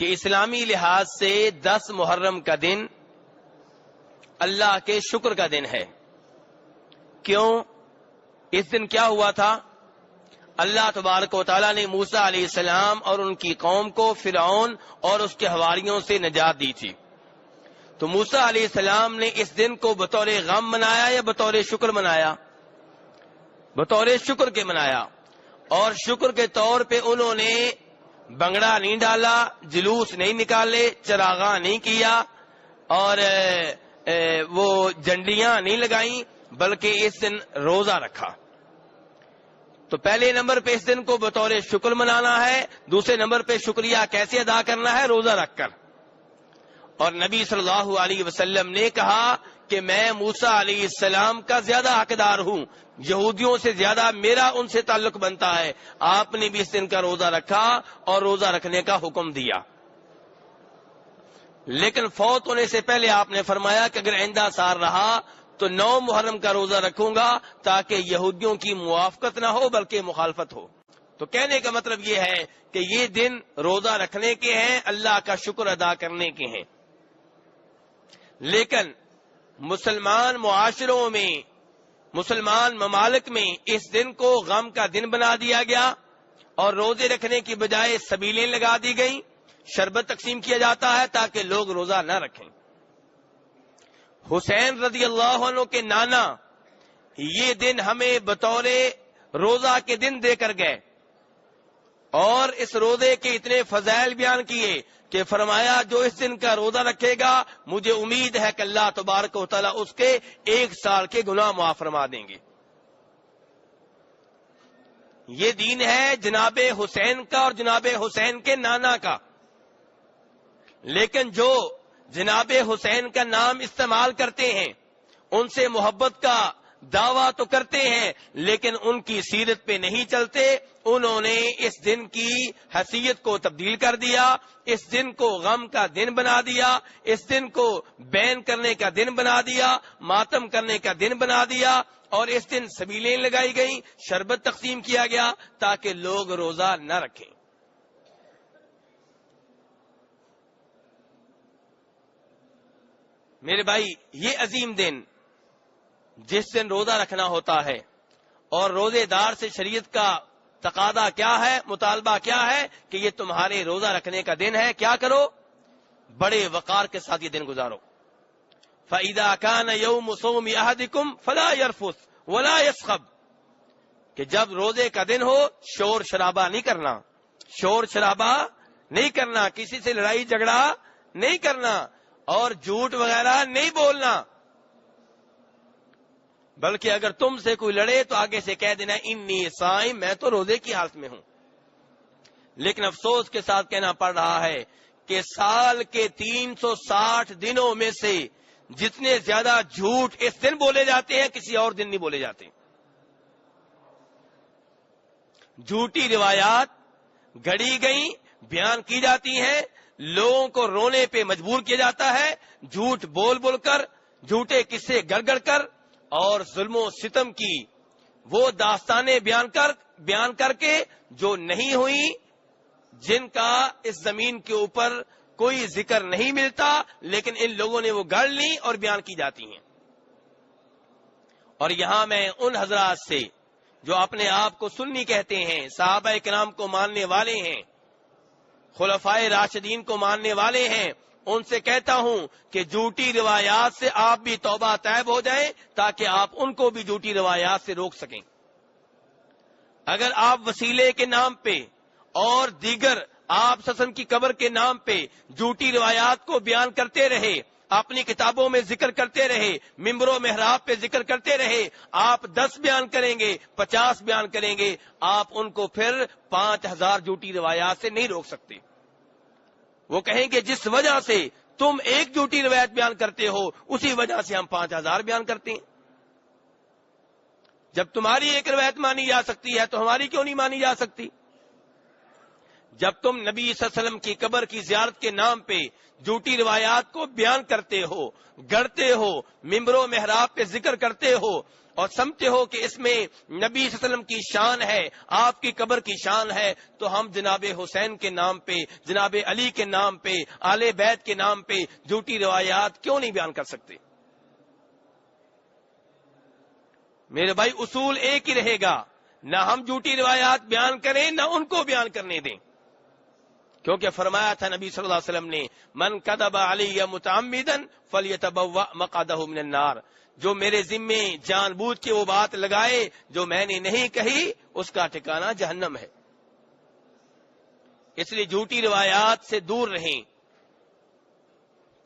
کہ اسلامی لحاظ سے 10 محرم کا دن اللہ کے شکر کا دن ہے. کیوں؟ اس دن کیا ہوا تھا؟ اللہ تبارک و تعالیٰ نے موسیٰ علیہ السلام اور ان کی قوم کو فرعون اور اس کے حواریوں سے نجات دی تھی. تو موسیٰ علیہ السلام نے اس دن کو بطور غم منایا یا بطور شکر منایا؟ بطور شکر کے منایا. اور شکر کے طور پہ انہوں نے بنگڑا نہیں ڈالا، جلوس نہیں نکالے، چراغاں نہیں کیا اور وہ جنڈیاں نہیں لگائیں، بلکہ اس دن روزہ رکھا. تو پہلے نمبر پہ اس دن کو بطور شکر منانا ہے، دوسرے نمبر پہ شکریہ کیسے ادا کرنا ہے؟ روزہ رکھ کر. اور نبی صلی اللہ علیہ وسلم نے کہا کہ میں موسیٰ علیہ السلام کا زیادہ حقدار ہوں، یہودیوں سے زیادہ میرا ان سے تعلق بنتا ہے. آپ نے بھی اس دن کا روزہ رکھا اور روزہ رکھنے کا حکم دیا. لیکن فوت ہونے سے پہلے آپ نے فرمایا کہ اگر آئندہ سال رہا تو 9 محرم کا روزہ رکھوں گا تاکہ یہودیوں کی موافقت نہ ہو بلکہ مخالفت ہو. تو کہنے کا مطلب یہ ہے کہ یہ دن روزہ رکھنے کے ہیں، اللہ کا شکر ادا کرنے کے ہیں. لیکن مسلمان معاشروں میں، مسلمان ممالک میں اس دن کو غم کا دن بنا دیا گیا اور روزے رکھنے کی بجائے سبیلیں لگا دی گئیں، شربت تقسیم کیا جاتا ہے تاکہ لوگ روزہ نہ رکھیں. حسین رضی اللہ عنہ کے نانا یہ دن ہمیں بطور روزہ کے دن دے کر گئے اور اس روزے کے اتنے فضائل بیان کیے کہ فرمایا جو اس دن کا روزہ رکھے گا مجھے امید ہے کہ اللہ تبارک و تعالیٰ اس کے 1 سال کے گناہ معاف فرما دیں گے. یہ دین ہے جناب حسین کا اور جناب حسین کے نانا کا. لیکن جو جناب حسین کا نام استعمال کرتے ہیں، ان سے محبت کا دعویٰ تو کرتے ہیں لیکن ان کی سیرت پہ نہیں چلتے. انہوں نے اس دن کی حیثیت کو تبدیل کر دیا، اس دن کو غم کا دن بنا دیا، اس دن کو بین کرنے کا دن بنا دیا، ماتم کرنے کا دن بنا دیا اور اس دن سبیلیں لگائی گئیں، شربت تقسیم کیا گیا تاکہ لوگ روزہ نہ رکھیں. میرے بھائی، یہ عظیم دن جس دن روزہ رکھنا ہوتا ہے اور روزے دار سے شریعت کا تقاضا کیا ہے، مطالبہ کیا ہے کہ یہ تمہارے روزہ رکھنے کا دن ہے، کیا کرو؟ بڑے وقار کے ساتھ یہ دن گزارو. فَإِذَا كَانَ يَوْمُ صَوْمِ أَحَدِكُمْ فَلَا يَرْفُثْ وَلَا يَصْخَبْ، کہ جب روزے کا دن ہو شور شرابہ نہیں کرنا، شور شرابہ نہیں کرنا، کسی سے لڑائی جھگڑا نہیں کرنا اور جھوٹ وغیرہ نہیں بولنا. بلکہ اگر تم سے کوئی لڑے تو آگے سے کہہ دینا انی صائم، میں تو روزے کی حالت میں ہوں. لیکن افسوس کے ساتھ کہنا پڑ رہا ہے کہ سال کے 360 دنوں میں سے جتنے زیادہ جھوٹ اس دن بولے جاتے ہیں کسی اور دن نہیں بولے جاتے. جھوٹی روایات گھڑی گئیں، بیان کی جاتی ہیں، لوگوں کو رونے پہ مجبور کیا جاتا ہے، جھوٹ بول بول کر، جھوٹے قصے گڑ گڑ کر اور ظلم و ستم کی وہ داستانیں بیان کر کے جو نہیں ہوئی، جن کا اس زمین کے اوپر کوئی ذکر نہیں ملتا، لیکن ان لوگوں نے وہ گڑھ لی اور بیان کی جاتی ہیں. اور یہاں میں ان حضرات سے جو اپنے آپ کو سنی کہتے ہیں، صحابہ کرام کو ماننے والے ہیں، خلفائے راشدین کو ماننے والے ہیں، ان سے کہتا ہوں کہ جھوٹی روایات سے آپ بھی توبہ طیب ہو جائیں تاکہ آپ ان کو بھی جھوٹی روایات سے روک سکیں. اگر آپ وسیلے کے نام پہ اور دیگر آپ سسن کی قبر کے نام پہ جھوٹی روایات کو بیان کرتے رہے، اپنی کتابوں میں ذکر کرتے رہے، ممبر و محراب پہ ذکر کرتے رہے، آپ 10 بیان کریں گے، 50 بیان کریں گے، آپ ان کو پھر 5000 جھوٹی روایات سے نہیں روک سکتے. وہ کہیں گے جس وجہ سے تم ایک جھوٹی روایت بیان کرتے ہو اسی وجہ سے ہم 5000 بیان کرتے ہیں. جب تمہاری ایک روایت مانی جا سکتی ہے تو ہماری کیوں نہیں مانی جا سکتی؟ جب تم نبی صلی اللہ علیہ وسلم کی قبر کی زیارت کے نام پہ جھوٹی روایات کو بیان کرتے ہو، گڑھتے ہو، ممبر و محراب پہ ذکر کرتے ہو اور سمجھتے ہو کہ اس میں نبی صلی اللہ علیہ وسلم کی شان ہے، آپ کی قبر کی شان ہے، تو ہم جناب حسین کے نام پہ، جناب علی کے نام پہ، آل بیت کے نام پہ جھوٹی روایات کیوں نہیں بیان کر سکتے؟ میرے بھائی اصول ایک ہی رہے گا، نہ ہم جھوٹی روایات بیان کریں نہ ان کو بیان کرنے دیں، کیونکہ فرمایا تھا نبی صلی اللہ علیہ وسلم نے، من کذب علی متعمدا فلیتبوأ مقعدہ من النار، جو میرے ذمے جان بوجھ کے وہ بات لگائے جو میں نے نہیں کہی، اس کا ٹھکانہ جہنم ہے۔ اس لیے جھوٹی روایات سے دور رہیں۔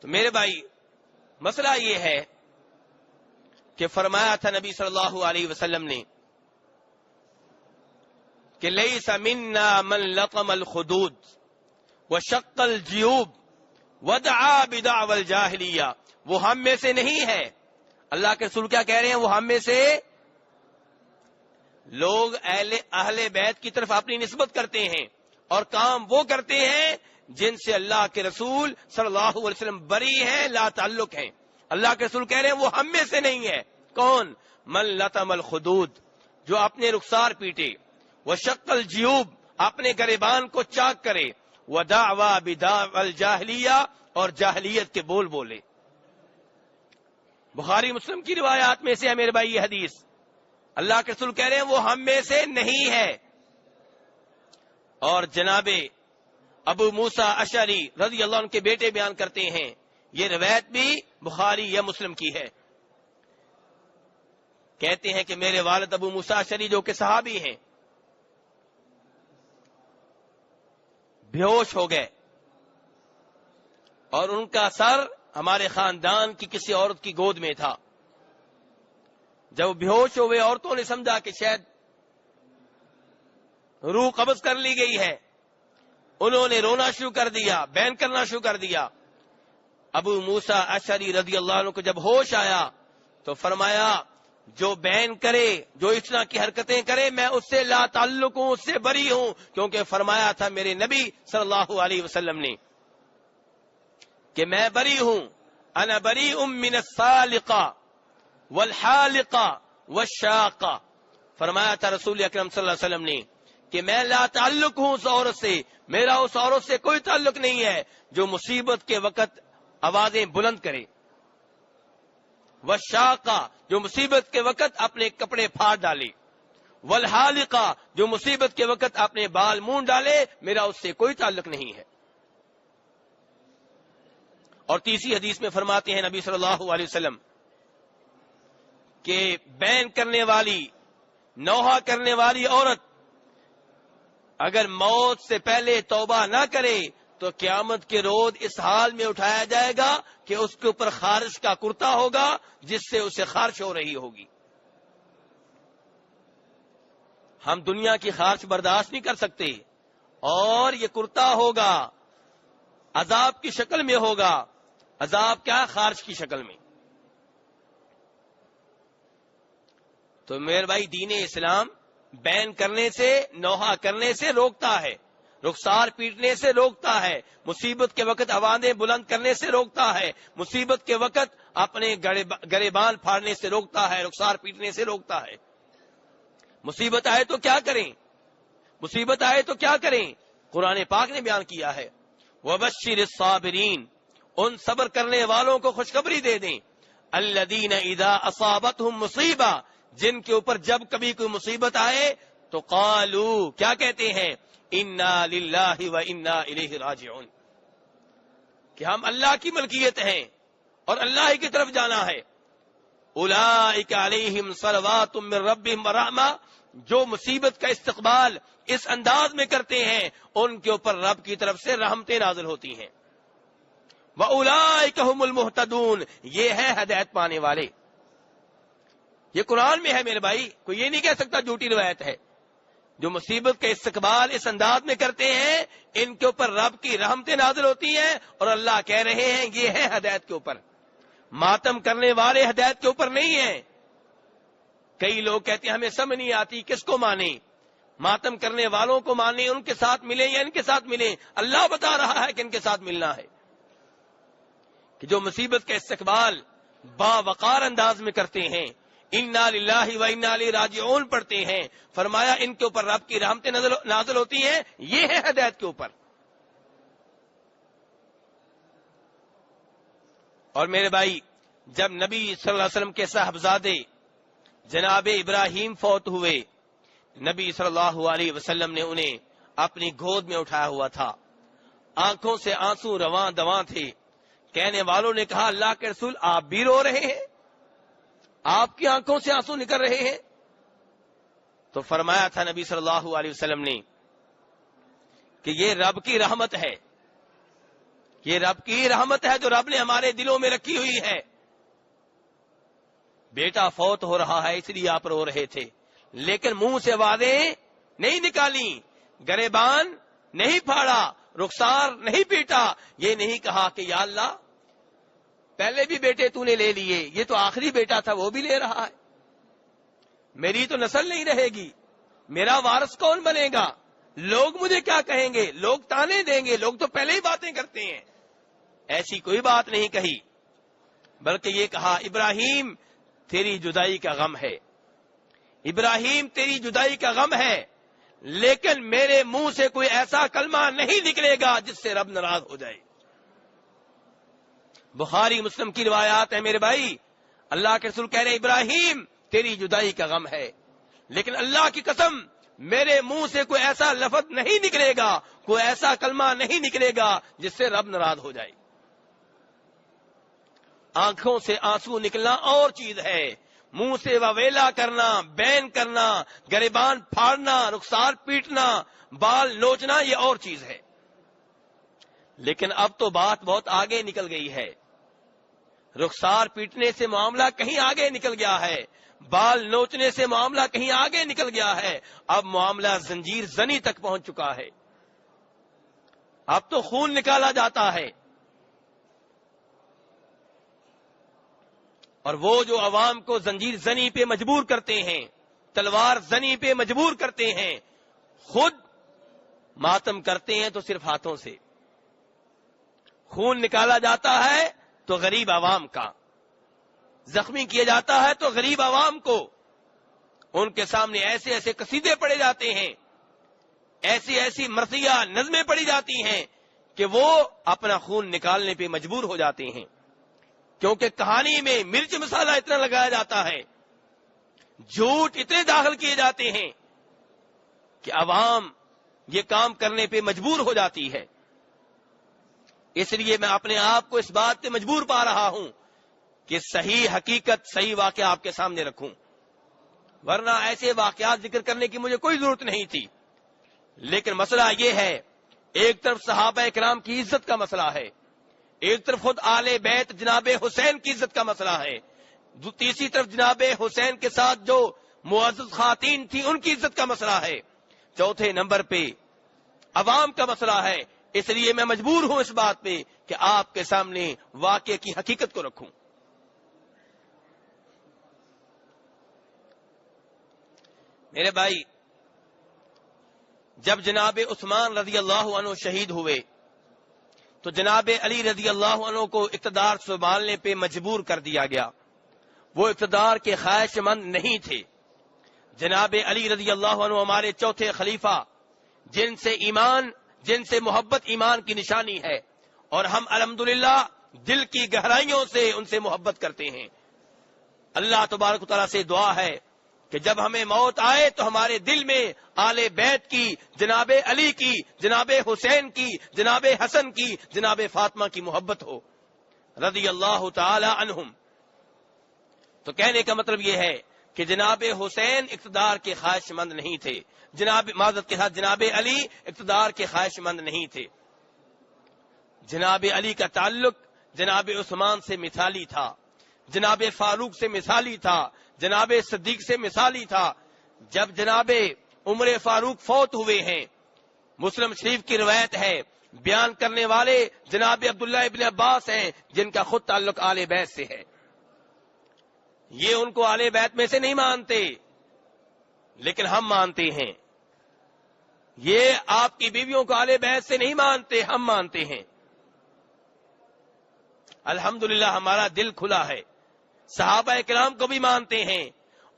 تو میرے بھائی مسئلہ یہ ہے کہ فرمایا تھا نبی صلی اللہ علیہ وسلم نے کہ لیس منا من لطم الخدود وشق الجیوب ودعا بدعوى الجاہلیہ، وہ ہم میں سے نہیں ہے۔ اللہ کے رسول کیا کہہ رہے ہیں؟ وہ ہم میں سے لوگ اہل بیت کی طرف اپنی نسبت کرتے ہیں اور کام وہ کرتے ہیں جن سے اللہ کے رسول صلی اللہ علیہ وسلم بری ہیں، لا تعلق ہیں۔ اللہ کے رسول کہہ رہے ہیں وہ ہم میں سے نہیں ہے۔ کون؟ من لطم الخدود، جو اپنے رخسار پیٹے، وشق الجیوب، اپنے گریبان کو چاک کرے، ودعوا بدعوى الجاہلیہ، اور جاہلیت کے بول بولے۔ بخاری مسلم کی روایات میں سے ہے میرے بھائی یہ حدیث۔ اللہ کے رسول کہہ رہے ہیں وہ ہم میں سے نہیں ہے۔ اور جناب ابو موسیٰ اشعری رضی اللہ عنہ کے بیٹے بیان کرتے ہیں، یہ روایت بھی بخاری یا مسلم کی ہے، کہتے ہیں کہ میرے والد ابو موسیٰ اشعری جو کہ صحابی ہیں، بے ہوش ہو گئے اور ان کا سر ہمارے خاندان کی کسی عورت کی گود میں تھا۔ جب بے ہوش ہوئے عورتوں نے سمجھا کہ شاید روح قبض کر لی گئی ہے، انہوں نے رونا شروع کر دیا، بین کرنا شروع کر دیا۔ ابو موسیٰ اشعری رضی اللہ عنہ کو جب ہوش آیا تو فرمایا جو بین کرے، جو اس طرح کی حرکتیں کرے، میں اس سے لا تعلق ہوں، اس سے بری ہوں، کیونکہ فرمایا تھا میرے نبی صلی اللہ علیہ وسلم نے کہ میں بری ہوں، انا بریء من السالقہ والحالقہ والشاقہ، فرمایا تھا رسول اکرم صلی اللہ علیہ وسلم نے کہ میں لا تعلق ہوں اس عورت سے، میرا اس عورت سے کوئی تعلق نہیں ہے جو مصیبت کے وقت آوازیں بلند کرے، والشاقہ، جو مصیبت کے وقت اپنے کپڑے پھاڑ ڈالے، والحالقہ، جو مصیبت کے وقت اپنے بال مونڈ ڈالے، میرا اس سے کوئی تعلق نہیں ہے۔ اور تیسری حدیث میں فرماتے ہیں نبی صلی اللہ علیہ وسلم کہ بین کرنے والی، نوحہ کرنے والی عورت اگر موت سے پہلے توبہ نہ کرے تو قیامت کے روز اس حال میں اٹھایا جائے گا کہ اس کے اوپر خارش کا کرتا ہوگا جس سے اسے خارش ہو رہی ہوگی۔ ہم دنیا کی خارش برداشت نہیں کر سکتے، اور یہ کرتا ہوگا، عذاب کی شکل میں ہوگا۔ عذاب کیا؟ خارش کی شکل میں۔ تو میرے بھائی دین اسلام بین کرنے سے، نوحہ کرنے سے روکتا ہے، رخسار پیٹنے سے روکتا ہے، مصیبت کے وقت آوازیں بلند کرنے سے روکتا ہے، مصیبت کے وقت اپنے گریبان پھاڑنے سے روکتا ہے، رخسار پیٹنے سے روکتا ہے۔ مصیبت آئے تو کیا کریں؟ مصیبت آئے تو کیا کریں؟ قرآن پاک نے بیان کیا ہے، وَبَشِّرِ الصَّابِرِينَ، ان صبر کرنے والوں کو خوشخبری دے دیں، الَّذِينَ إِذَا أَصَابَتْهُمْ مُصِيبَةٌ، جن کے اوپر جب کبھی کوئی مصیبت آئے تو قالوا، کیا کہتے ہیں؟ انا للہ و انا الیہ راجعون، کہ ہم اللہ کی ملکیت ہیں اور اللہ ہی کی طرف جانا ہے۔ اولئک علیہم صلوات من ربہم ورحمہ، جو مصیبت کا استقبال اس انداز میں کرتے ہیں ان کے اوپر رب کی طرف سے رحمتیں نازل ہوتی ہیں۔ وَأُولَئِكَ هُمُ الْمُهْتَدُونَ، یہ ہے ہدایت پانے والے۔ یہ قرآن میں ہے میرے بھائی، کوئی یہ نہیں کہہ سکتا جھوٹی روایت ہے۔ جو مصیبت کا استقبال اس انداز میں کرتے ہیں ان کے اوپر رب کی رحمتیں نازل ہوتی ہیں، اور اللہ کہہ رہے ہیں یہ ہے ہدایت کے اوپر۔ ماتم کرنے والے ہدایت کے اوپر نہیں ہیں۔ کئی لوگ کہتے ہیں ہمیں سمجھ نہیں آتی کس کو مانیں، ماتم کرنے والوں کو مانیں، ان کے ساتھ ملیں یا ان کے ساتھ ملیں؟ اللہ بتا رہا ہے کہ ان کے ساتھ ملنا ہے، کہ جو مصیبت کا استقبال باوقار انداز میں کرتے ہیں، انا للہ و انا الیہ راجعون پڑھتے ہیں، فرمایا ان کے اوپر رب کی رحمتیں نازل ہوتی ہیں، یہ ہے ہدایت کے اوپر۔ اور میرے بھائی، جب نبی صلی اللہ علیہ وسلم کے صاحبزادے جناب ابراہیم فوت ہوئے، نبی صلی اللہ علیہ وسلم نے انہیں اپنی گود میں اٹھایا ہوا تھا، آنکھوں سے آنسو رواں دواں تھے۔ کہنے والوں نے کہا اللہ کے رسول آپ بھی رو رہے ہیں، آپ کی آنکھوں سے آنسو نکل رہے ہیں؟ تو فرمایا تھا نبی صلی اللہ علیہ وسلم نے کہ یہ رب کی رحمت ہے، یہ رب کی رحمت ہے جو رب نے ہمارے دلوں میں رکھی ہوئی ہے۔ بیٹا فوت ہو رہا ہے اس لیے آپ رو رہے تھے، لیکن منہ سے آوازیں نہیں نکالی، گریبان نہیں پھاڑا، رخسار نہیں پیٹا، یہ نہیں کہا کہ یا اللہ پہلے بھی بیٹے تو نے لے لیے، یہ تو آخری بیٹا تھا وہ بھی لے رہا ہے، میری تو نسل نہیں رہے گی، میرا وارث کون بنے گا، لوگ مجھے کیا کہیں گے، لوگ تانے دیں گے، لوگ تو پہلے ہی باتیں کرتے ہیں۔ ایسی کوئی بات نہیں کہی، بلکہ یہ کہا ابراہیم تیری جدائی کا غم ہے، ابراہیم تیری جدائی کا غم ہے، لیکن میرے منہ سے کوئی ایسا کلمہ نہیں نکلے گا جس سے رب ناراض ہو جائے۔ بخاری مسلم کی روایات ہیں میرے بھائی، اللہ کے رسول کہہ رہے ابراہیم تیری جدائی کا غم ہے، لیکن اللہ کی قسم میرے منہ سے کوئی ایسا لفظ نہیں نکلے گا، کوئی ایسا کلمہ نہیں نکلے گا جس سے رب ناراض ہو جائے۔ آنکھوں سے آنسو نکلنا اور چیز ہے، منہ سے وویلا کرنا، بین کرنا، گریبان پھاڑنا، رخسار پیٹنا، بال نوچنا، یہ اور چیز ہے۔ لیکن اب تو بات بہت آگے نکل گئی ہے، رخسار پیٹنے سے معاملہ کہیں آگے نکل گیا ہے، بال نوچنے سے معاملہ کہیں آگے نکل گیا ہے، اب معاملہ زنجیر زنی تک پہنچ چکا ہے، اب تو خون نکالا جاتا ہے۔ اور وہ جو عوام کو زنجیر زنی پہ مجبور کرتے ہیں، تلوار زنی پہ مجبور کرتے ہیں، خود ماتم کرتے ہیں تو صرف ہاتھوں سے، خون نکالا جاتا ہے تو غریب عوام کا، زخمی کیا جاتا ہے تو غریب عوام کو، ان کے سامنے ایسے ایسے قصیدے پڑے جاتے ہیں، ایسی ایسی مرثیہ نظمیں پڑی جاتی ہیں کہ وہ اپنا خون نکالنے پہ مجبور ہو جاتے ہیں، کیونکہ کہانی میں مرچ مسالہ اتنا لگایا جاتا ہے، جھوٹ اتنے داخل کیے جاتے ہیں کہ عوام یہ کام کرنے پہ مجبور ہو جاتی ہے۔ اس لیے میں اپنے آپ کو اس بات پہ مجبور پا رہا ہوں کہ صحیح حقیقت، صحیح واقعہ آپ کے سامنے رکھوں، ورنہ ایسے واقعات ذکر کرنے کی مجھے کوئی ضرورت نہیں تھی۔ لیکن مسئلہ یہ ہے، ایک طرف صحابہ کرام کی عزت کا مسئلہ ہے، ایک طرف خود آل بیت جناب حسین کی عزت کا مسئلہ ہے، تیسری طرف جناب حسین کے ساتھ جو معزز خواتین تھی ان کی عزت کا مسئلہ ہے، چوتھے نمبر پہ عوام کا مسئلہ ہے۔ اس لیے میں مجبور ہوں اس بات پہ کہ آپ کے سامنے واقعے کی حقیقت کو رکھوں۔ میرے بھائی، جب جناب عثمان رضی اللہ عنہ شہید ہوئے تو جناب علی رضی اللہ عنہ کو اقتدار سنبھالنے پہ مجبور کر دیا گیا، وہ اقتدار کے خواہش مند نہیں تھے۔ جناب علی رضی اللہ عنہ ہمارے چوتھے خلیفہ، جن سے ایمان، جن سے محبت ایمان کی نشانی ہے، اور ہم الحمدللہ دل کی گہرائیوں سے ان سے محبت کرتے ہیں۔ اللہ تبارک و تعالیٰ سے دعا ہے کہ جب ہمیں موت آئے تو ہمارے دل میں آل بیت کی، جناب علی کی، جناب حسین کی، جناب حسن کی، جناب فاطمہ کی محبت ہو رضی اللہ تعالی عنہم۔ تو کہنے کا مطلب یہ ہے کہ جناب حسین اقتدار کے خواہش مند نہیں تھے، جناب معذرت کے ساتھ جناب علی اقتدار کے خواہش مند نہیں تھے۔ جناب علی کا تعلق جناب عثمان سے مثالی تھا، جناب فاروق سے مثالی تھا، جناب صدیق سے مثالی تھا۔ جب جناب عمر فاروق فوت ہوئے ہیں، مسلم شریف کی روایت ہے، بیان کرنے والے جناب عبداللہ ابن عباس ہیں جن کا خود تعلق آل بیت سے ہے۔ یہ ان کو آل بیت میں سے نہیں مانتے، لیکن ہم مانتے ہیں۔ یہ آپ کی بیویوں کو آل بیت سے نہیں مانتے، ہم مانتے ہیں۔ الحمدللہ ہمارا دل کھلا ہے، صحابہ کرام کو بھی مانتے ہیں،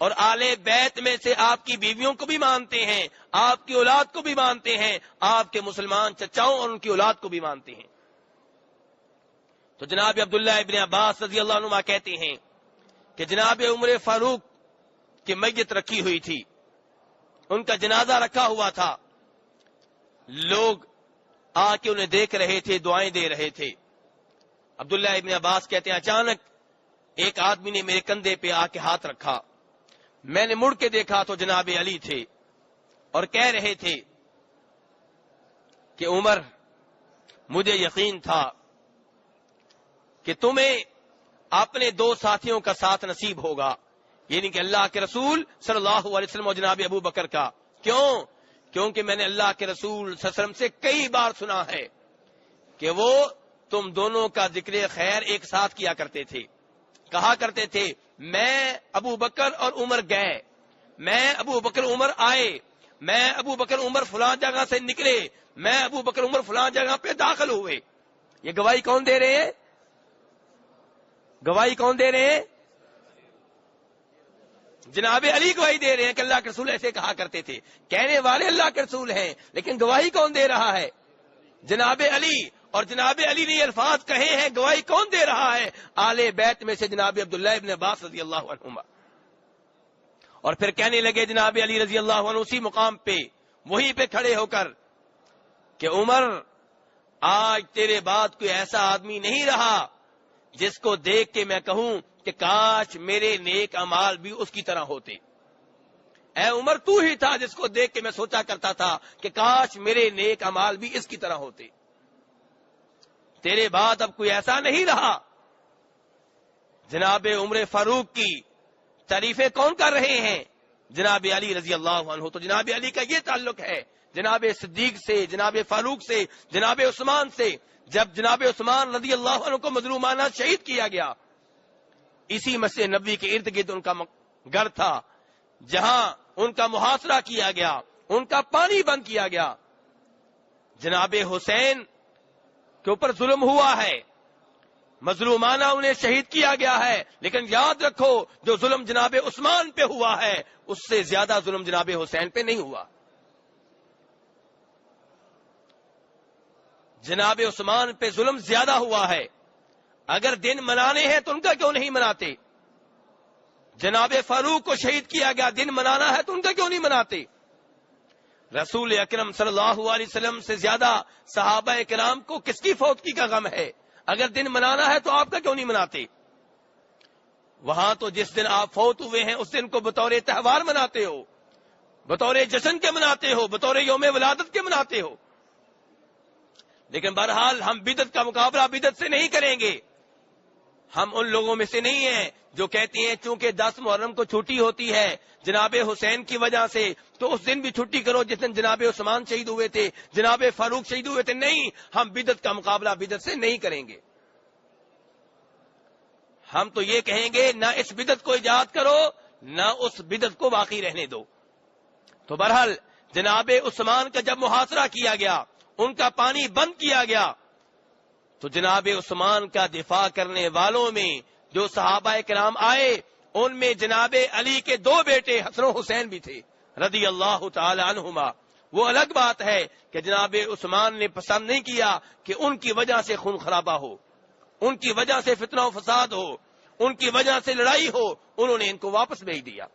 اور آلے بیت میں سے آپ کی بیویوں کو بھی مانتے ہیں، آپ کی اولاد کو بھی مانتے ہیں، آپ کے مسلمان چچاؤں اور ان کی اولاد کو بھی مانتے ہیں۔ تو جناب عبداللہ ابن عباس رضی اللہ عنہ کہتے ہیں کہ جناب عمر فاروق کی میت رکھی ہوئی تھی، ان کا جنازہ رکھا ہوا تھا، لوگ آ کے انہیں دیکھ رہے تھے، دعائیں دے رہے تھے۔ عبداللہ ابن عباس کہتے ہیں اچانک ایک آدمی نے میرے کندھے پہ آ کے ہاتھ رکھا، میں نے مڑ کے دیکھا تو جناب علی تھے اور کہہ رہے تھے کہ عمر، مجھے یقین تھا کہ تمہیں اپنے دو ساتھیوں کا ساتھ نصیب ہوگا، یعنی کہ اللہ کے رسول صلی اللہ علیہ وسلم اور جناب ابو بکر کا۔ کیونکہ میں نے اللہ کے رسول صلی اللہ علیہ وسلم سے کئی بار سنا ہے کہ وہ تم دونوں کا ذکر خیر ایک ساتھ کیا کرتے تھے، کہا کرتے تھے میں ابو بکر اور عمر گئے، میں ابو بکر عمر آئے، میں ابو بکر عمر فلاں جگہ سے نکلے، میں ابو بکر عمر فلاں جگہ پہ داخل ہوئے۔ یہ گواہی کون دے رہے ہیں؟ گواہی کون دے رہے ہیں؟ جناب علی گواہی دے رہے ہیں کہ اللہ کے رسول ایسے کہا کرتے تھے۔ کہنے والے اللہ کے رسول ہیں، لیکن گواہی کون دے رہا ہے؟ جناب علی۔ اور جناب علی نے یہ الفاظ کہے ہیں، گواہی کون دے رہا ہے؟ آل بیت میں سے جناب عبداللہ ابن عباس رضی اللہ عنہما۔ اور پھر کہنے لگے جناب علی رضی اللہ عنہ اسی مقام پہ، وہیں پہ کھڑے ہو کر کہ عمر، آج تیرے بعد کوئی ایسا آدمی نہیں رہا جس کو دیکھ کے میں کہوں کہ کاش میرے نیک اعمال بھی اس کی طرح ہوتے۔ اے عمر، تو ہی تھا جس کو دیکھ کے میں سوچا کرتا تھا کہ کاش میرے نیک اعمال بھی اس کی طرح ہوتے۔ تیرے بعد اب کوئی ایسا نہیں رہا۔ جناب عمر فاروق کی تعریفیں کون کر رہے ہیں؟ جناب علی رضی اللہ عنہ۔ تو جناب علی کا یہ تعلق ہے جناب صدیق سے، جناب فاروق سے، جناب عثمان سے۔ جب جناب عثمان رضی اللہ عنہ کو مظلومانہ شہید کیا گیا، اسی مسجد نبوی کے ارد گرد ان کا گھر تھا، جہاں ان کا محاصرہ کیا گیا، ان کا پانی بند کیا گیا۔ جناب حسین کے اوپر ظلم ہوا ہے، مظلومانہ انہیں شہید کیا گیا ہے، لیکن یاد رکھو جو ظلم جناب عثمان پہ ہوا ہے اس سے زیادہ ظلم جناب حسین پہ نہیں ہوا۔ جناب عثمان پہ ظلم زیادہ ہوا ہے، اگر دن منانے ہیں تو ان کا کیوں نہیں مناتے؟ جناب فاروق کو شہید کیا گیا، دن منانا ہے تو ان کا کیوں نہیں مناتے؟ رسول اکرم صلی اللہ علیہ وسلم سے زیادہ صحابہ کرام کو کس کی فوتگی کا غم ہے؟ اگر دن منانا ہے تو آپ کا کیوں نہیں مناتے؟ وہاں تو جس دن آپ فوت ہوئے ہیں اس دن کو بطور تہوار مناتے ہو، بطور جشن کے مناتے ہو، بطور یوم ولادت کے مناتے ہو۔ لیکن بہرحال ہم بدعت کا مقابلہ بدعت سے نہیں کریں گے۔ ہم ان لوگوں میں سے نہیں ہیں جو کہتے ہیں چونکہ 10 محرم کو چھٹی ہوتی ہے جناب حسین کی وجہ سے تو اس دن بھی چھٹی کرو جس دن جناب عثمان شہید ہوئے تھے، جناب فاروق شہید ہوئے تھے۔ نہیں، ہم بدعت کا مقابلہ بدعت سے نہیں کریں گے۔ ہم تو یہ کہیں گے نہ اس بدعت کو ایجاد کرو، نہ اس بدعت کو باقی رہنے دو۔ تو بہرحال جناب عثمان کا جب محاصرہ کیا گیا، ان کا پانی بند کیا گیا، تو جناب عثمان کا دفاع کرنے والوں میں جو صحابہ کرام آئے ان میں جناب علی کے 2 بیٹے حسن و حسین بھی تھے رضی اللہ تعالی عنہما۔ وہ الگ بات ہے کہ جناب عثمان نے پسند نہیں کیا کہ ان کی وجہ سے خون خرابہ ہو، ان کی وجہ سے فتنہ و فساد ہو، ان کی وجہ سے لڑائی ہو، انہوں نے ان کو واپس بھیج دیا۔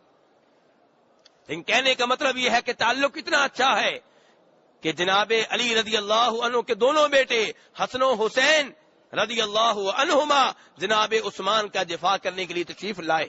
لیکن کہنے کا مطلب یہ ہے کہ تعلق اتنا اچھا ہے کہ جناب علی رضی اللہ عنہ کے دونوں بیٹے حسن و حسین رضی اللہ عنہما جناب عثمان کا دفاع کرنے کے لیے تشریف لائے۔